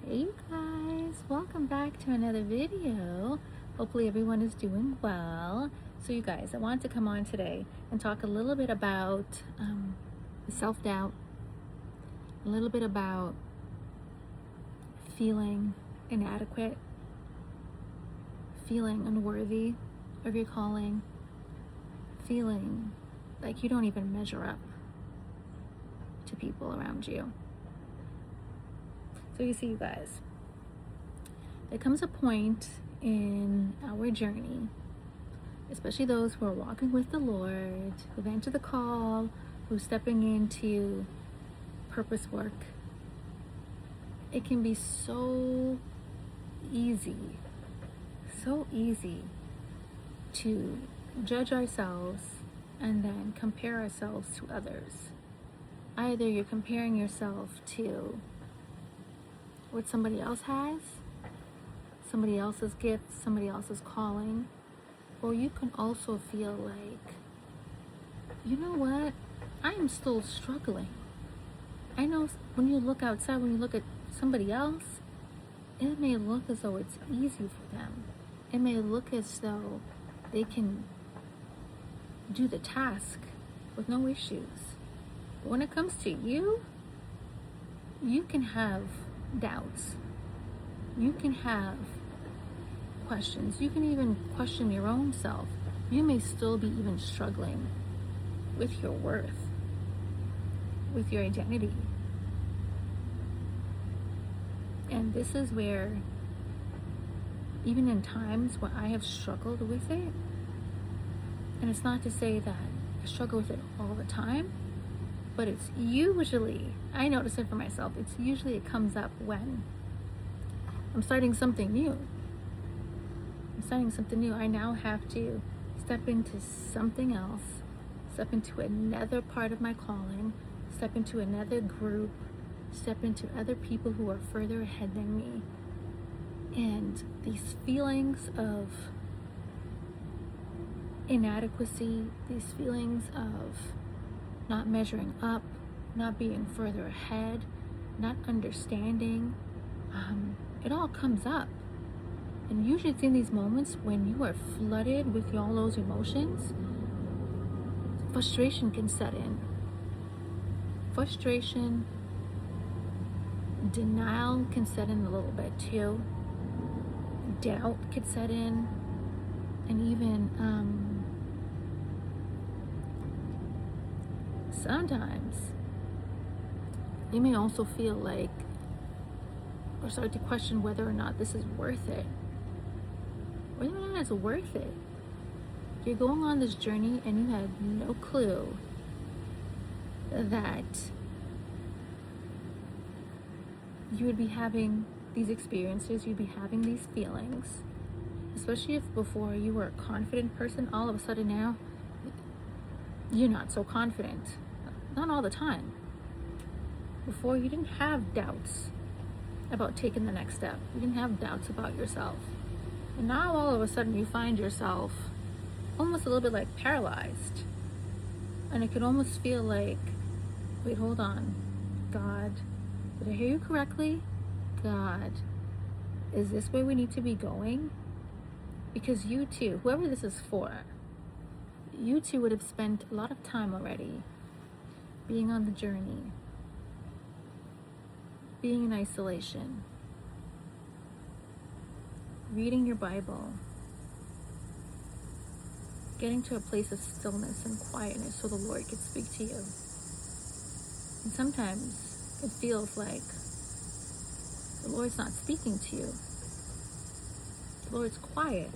Hey you guys, welcome back to another video. Hopefully everyone is doing well. So you guys, I wanted to come on today and talk a little bit about self-doubt, a little bit about feeling inadequate, feeling unworthy of your calling, feeling like you don't even measure up to people around you. So you see, you guys, there comes a point in our journey, especially those who are walking with the Lord, who've answered the call, who's stepping into purpose work. It can be so easy to judge ourselves and then compare ourselves to others. Either you're comparing yourself to what somebody else has, somebody else's gift, somebody else's calling, or you can also feel like, you know what, I am still struggling. I know when you look outside, when you look at somebody else, it may look as though it's easy for them. It may look as though they can do the task with no issues. But when it comes to you, you can have doubts. You can have questions. You can even question your own self. You may still be even struggling with your worth, with your identity. And this is where, even in times when I have struggled with it, and it's not to say that I struggle with it all the time, but it's usually, I notice it for myself, it comes up when I'm starting something new. I now have to step into something else, step into another part of my calling, step into another group, step into other people who are further ahead than me. And these feelings of inadequacy, these feelings of not measuring up, not being further ahead, not understanding, it all comes up. And usually it's in these moments when you are flooded with all those emotions, frustration can set in. Frustration, denial can set in a little bit too. Doubt could set in, and even sometimes you may also feel like, or start to question whether or not this is worth it. Whether or not it's worth it. You're going on this journey and you have no clue that you would be having these experiences, you'd be having these feelings, especially if before you were a confident person, all of a sudden now you're not so confident. Not all the time. Before you didn't have doubts about taking the next step. You didn't have doubts about yourself. And now all of a sudden you find yourself almost a little bit like paralyzed. And it could almost feel like, wait, hold on. God, did I hear you correctly? God, is this where we need to be going? Because you too, whoever this is for, you too would have spent a lot of time already being on the journey, being in isolation, reading your Bible, getting to a place of stillness and quietness so the Lord can speak to you. And sometimes it feels like the Lord's not speaking to you. The Lord's quiet.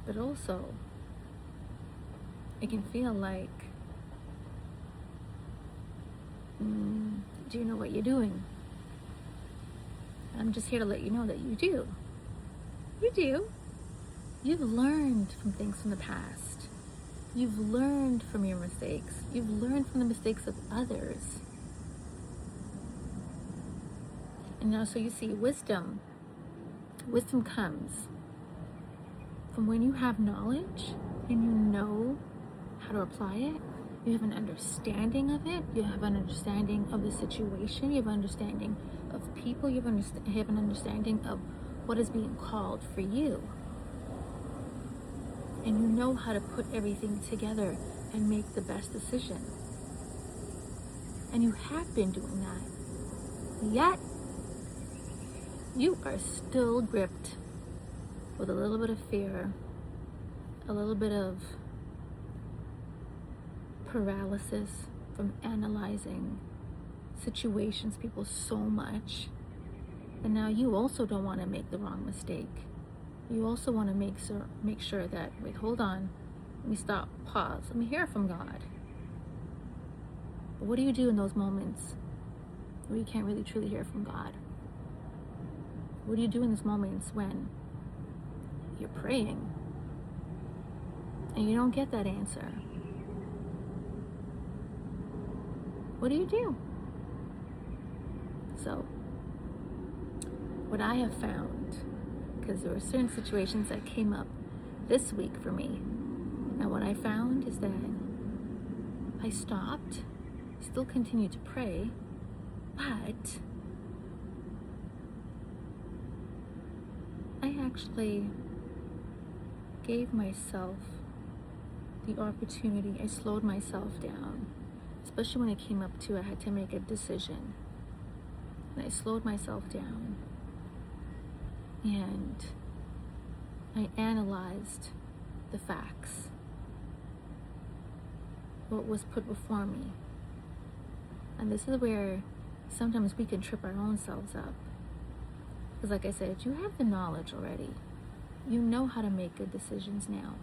But also, it can feel like, do you know what you're doing? I'm just here to let you know that you do. You do. You've learned from things from the past. You've learned from your mistakes. You've learned from the mistakes of others. And now, so you see, wisdom comes from when you have knowledge and you know how to apply it, You have an understanding of it. You have an understanding of the situation. You have an understanding of people. You have an understanding of what is being called for you. And you know how to put everything together and make the best decision. And you have been doing that. Yet, you are still gripped with a little bit of fear, a little bit of paralysis from analyzing situations, people so much. And now you also don't want to make the wrong mistake. You also want to make sure that, wait, hold on, let me stop, pause, let me hear from God. But what do you do in those moments where you can't really truly hear from God? What do you do in those moments when you're praying and you don't get that answer? What do you do? So, what I have found, because there were certain situations that came up this week for me, and what I found is that I stopped, still continued to pray, but I actually gave myself the opportunity. I slowed myself down, especially when it came up to I had to make a decision. And I slowed myself down and I analyzed the facts, what was put before me. And this is where sometimes we can trip our own selves up. Because like I said, you have the knowledge already. You know how to make good decisions now.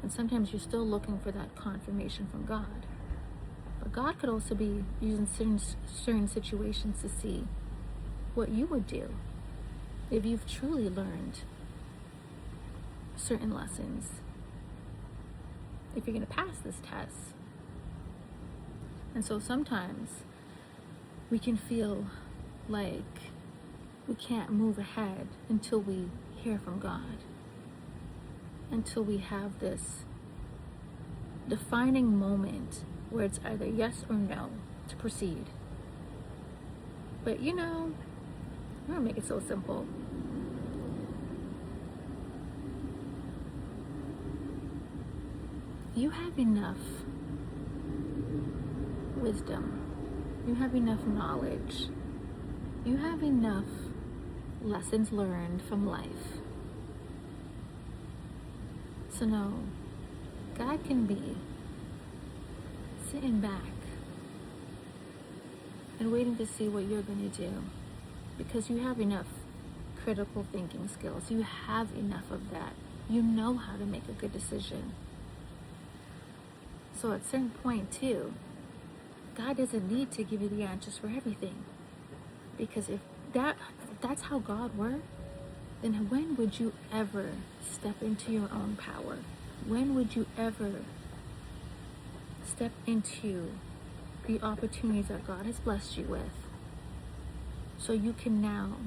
And sometimes you're still looking for that confirmation from God. But God could also be using certain situations to see what you would do if you've truly learned certain lessons. If you're going to pass this test. And so sometimes we can feel like we can't move ahead until we hear from God. Until we have this defining moment where it's either yes or no to proceed. But you know, I'm gonna make it so simple. You have enough wisdom. You have enough knowledge. You have enough lessons learned from life. So no, God can be sitting back and waiting to see what you're going to do, because you have enough critical thinking skills. You have enough of that. You know how to make a good decision. So at a certain point too, God doesn't need to give you the answers for everything. Because if that's how God works, then when would you ever step into your own power? When would you ever step into the opportunities that God has blessed you with, so you can now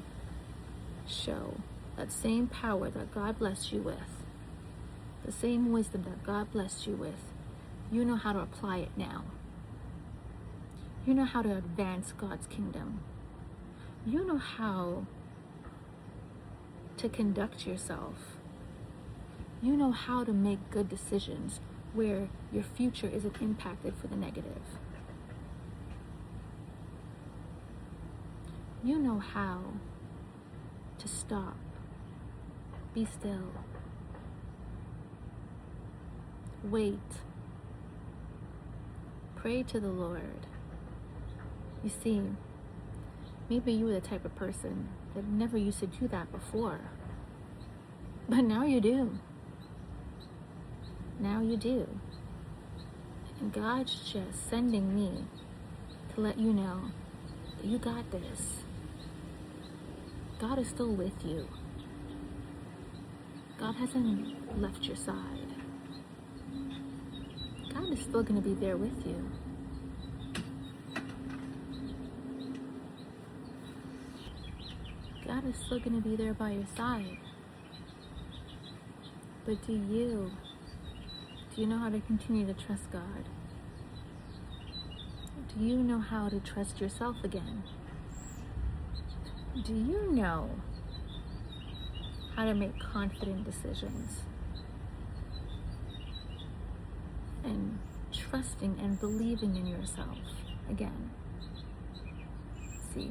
show that same power that God blessed you with, the same wisdom that God blessed you with? You know how to apply it now. You know how to advance God's kingdom. You know how to conduct yourself. You know how to make good decisions where your future isn't impacted for the negative. You know how to stop, be still, wait, pray to the Lord. You see, maybe you were the type of person that never used to do that before, but now you do. Now you do. And God's just sending me to let you know that you got this. God is still with you. God hasn't left your side. God is still going to be there with you. God is still going to be there by your side. But do Do you know how to continue to trust God? Do you know how to trust yourself again? Do you know how to make confident decisions? And trusting and believing in yourself again. See,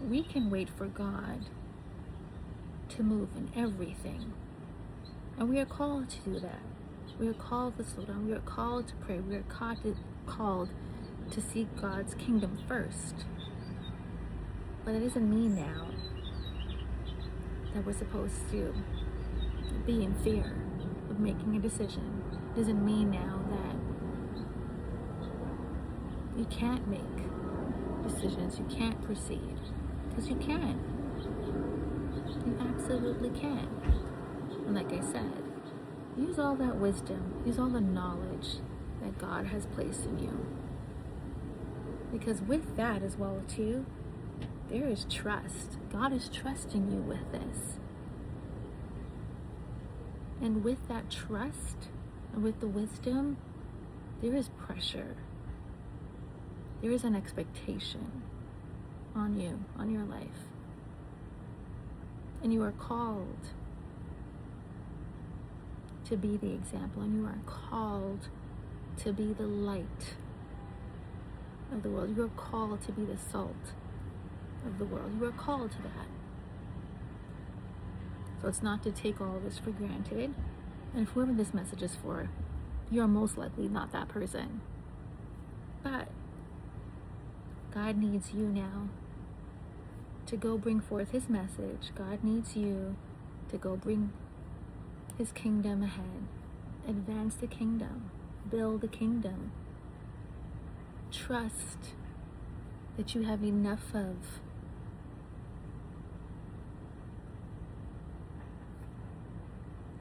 we can wait for God to move in everything. And we are called to do that. We are called to slow down. We are called to pray. We are called to seek God's kingdom first. But it doesn't mean now that we're supposed to be in fear of making a decision. It doesn't mean now that you can't make decisions, you can't proceed. Because you can. You absolutely can. And like I said, use all that wisdom, use all the knowledge that God has placed in you. Because with that as well too, there is trust. God is trusting you with this. And with that trust and with the wisdom, there is pressure. There is an expectation on you, on your life. And you are called to be the example, and you are called to be the light of the world. You are called to be the salt of the world. You are called to that. So it's not to take all of this for granted. And whoever this message is for, you are most likely not that person. But God needs you now to go bring forth his message. God needs you to go bring his kingdom ahead. Advance the kingdom. Build the kingdom. Trust that you have enough of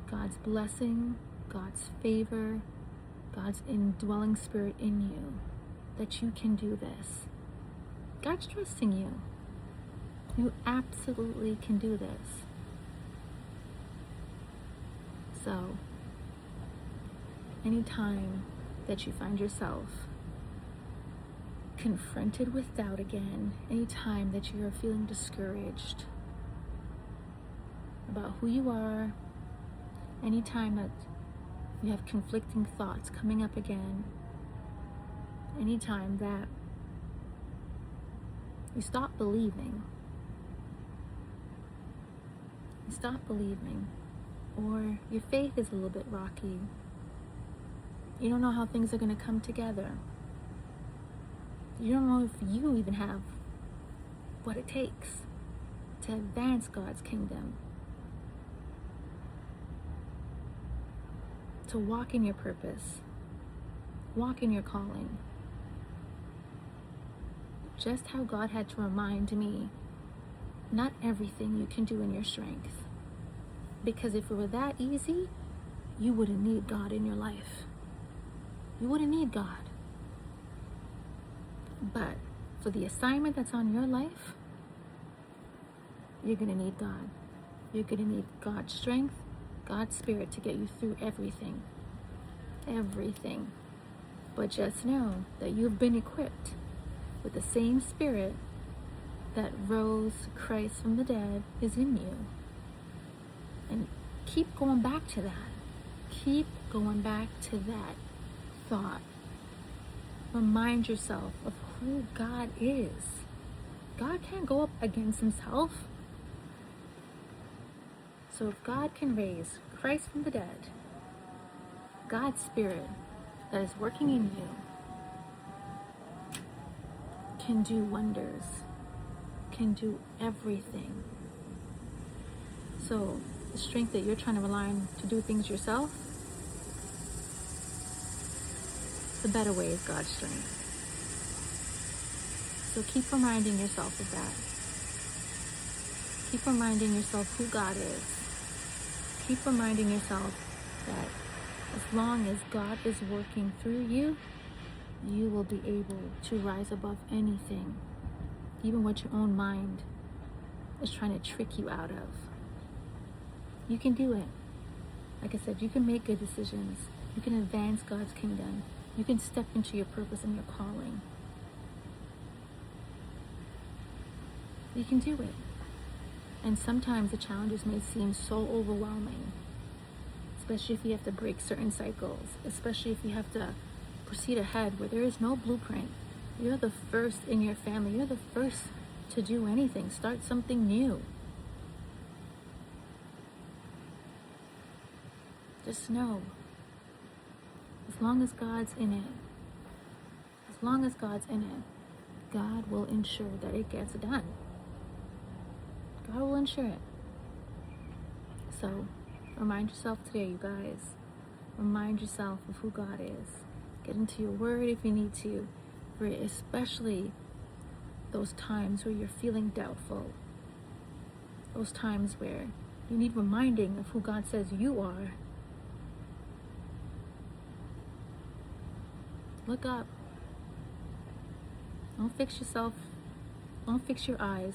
God's blessing, God's favor, God's indwelling spirit in you, that you can do this. God's trusting you. You absolutely can do this. So, anytime that you find yourself confronted with doubt again, anytime that you are feeling discouraged about who you are, anytime that you have conflicting thoughts coming up again, anytime that you stop believing, or your faith is a little bit rocky, you don't know how things are going to come together, you don't know if you even have what it takes to advance God's kingdom, to walk in your purpose, walk in your calling. Just how God had to remind me, not everything you can do in your strength. Because if it were that easy, you wouldn't need God in your life. You wouldn't need God. But for the assignment that's on your life, you're going to need God. You're going to need God's strength, God's spirit to get you through everything. Everything. But just know that you've been equipped with the same spirit that rose Christ from the dead is in you. And keep going back to that. Keep going back to that thought. Remind yourself of who God is. God can't go up against himself. So if God can raise Christ from the dead, God's spirit that is working in you can do wonders, can do everything. So the strength that you're trying to rely on to do things yourself, the better way is God's strength. So keep reminding yourself of that. Keep reminding yourself who God is. Keep reminding yourself that as long as God is working through you, you will be able to rise above anything, even what your own mind is trying to trick you out of. You can do it. Like I said, you can make good decisions. You can advance God's kingdom. You can step into your purpose and your calling. You can do it. And sometimes the challenges may seem so overwhelming, especially if you have to break certain cycles, especially if you have to proceed ahead where there is no blueprint. You're the first in your family. You're the first to do anything. Start something new. Just know, as long as God's in it, God will ensure that it gets done. God will ensure it. So, remind yourself today, you guys. Remind yourself of who God is. Get into your word if you need to, for especially those times where you're feeling doubtful. Those times where you need reminding of who God says you are. Look up. Don't fix yourself. Don't fix your eyes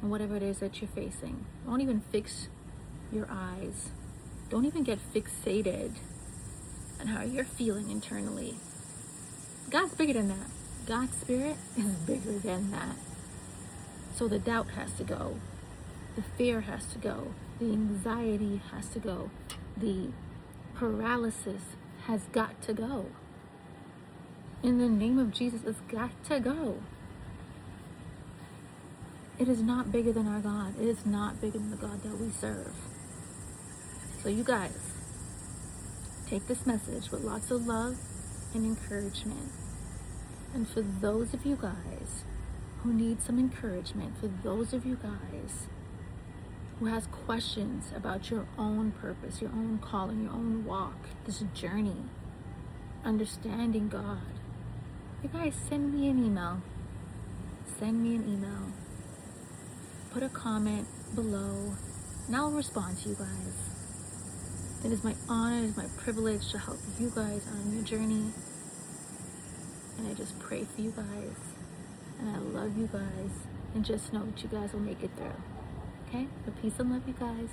on whatever it is that you're facing. Don't even fix your eyes. Don't even get fixated on how you're feeling internally. God's bigger than that. God's spirit is bigger than that. So the doubt has to go. The fear has to go. The anxiety has to go. The paralysis has got to go. In the name of Jesus, it's got to go. It is not bigger than our God. It is not bigger than the God that we serve. So you guys, take this message with lots of love and encouragement. And for those of you guys who need some encouragement, for those of you guys who has questions about your own purpose, your own calling, your own walk, this journey, understanding God, you guys send me an email. Send me an email. Put a comment below, and I'll respond to you guys. It is my honor, it is my privilege to help you guys on your journey. And I just pray for you guys. And I love you guys. And just know that you guys will make it through. Okay? But peace and love, you guys.